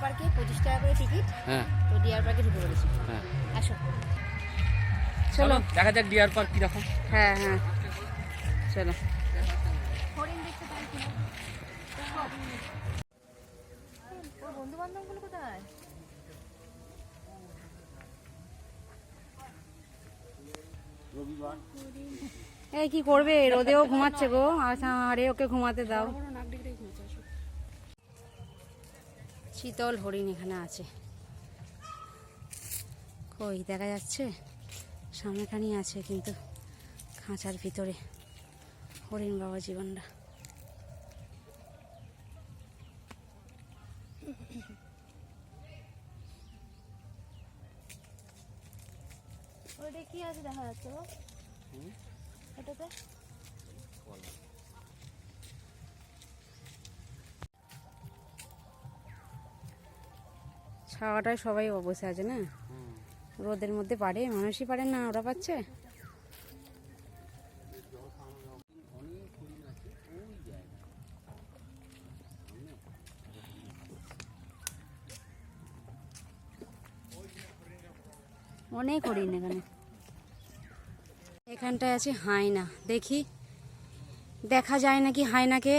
পার্কে 25 টাকা করে টিকিট। হ্যাঁ, তো ডিয়ার পার্কে ঢুকে পড়েছি। হ্যাঁ, আসো চলো দেখা যাক ডিয়ার পার্ক কিরকম। হ্যাঁ হ্যাঁ চলো। বন্ধু বান্ধবগুলো কোথায়? এই কি করবে, রোদেও ঘুমাচ্ছে গো। আরে ওকে ঘুমাতে দাও। শীতল হরিণ এখানে আছে, কই দেখা যাচ্ছে? সামনেখানি আছে কিন্তু খাঁচার ভিতরে হরিণ বাবা জীবনটা। ওটা কি আছে দেখা যাচ্ছে গো এটাতে? ছাওয়াটায় সবাই বসে আছে না, রোদের মধ্যে পারে, মানুষই পারে না, ওরা পাচ্ছে। অনেক হরিণ এখানে। এখানটায় আছে হায়না, দেখি দেখা যায় নাকি হায়নাকে।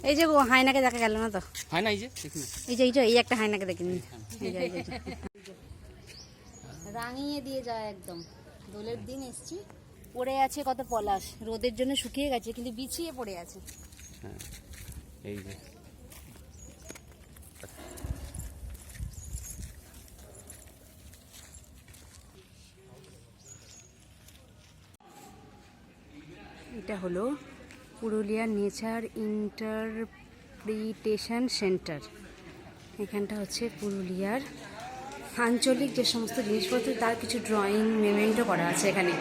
এই যে হায়নাকে দেখা গেল না তো। হয় না, এই যে দেখুন, এই একটা হায়নাকে দেখিনি। রাঙিয়ে দিয়ে যায় একদম। দোলের দিন এসছি, পড়ে আছে কত পলাশ, রোদের জন্য শুকিয়ে গেছে কিন্তু বিছিয়ে পড়ে আছে। হ্যাঁ, এই যে এটা হলো পুরুলিয়ার নেচার ইন্টারপ্রিটেশন সেন্টার। এখানটা হচ্ছে পুরুলিয়ার আঞ্চলিক যে সমস্ত জিনিসপত্র তার কিছু ড্রয়িং মেমেন্টও করা আছে এখানে।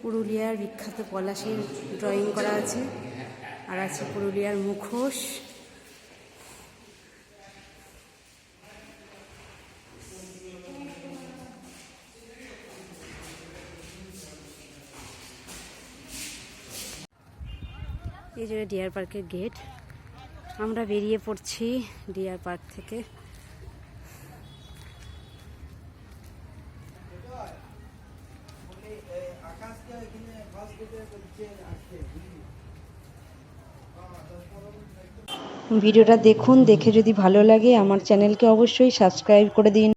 পুরুলিয়ার বিখ্যাত পলাশের ড্রয়িং করা আছে, আর আছে পুরুলিয়ার মুখোশ। এই যে ডিয়ার পার্কের গেট, আমরা বেরিয়ে পড়ছি ডিয়ার পার্ক থেকে। ভিডিওটা দেখুন, দেখে যদি ভালো লাগে আমার চ্যানেলকে অবশ্যই সাবস্ক্রাইব করে দিন।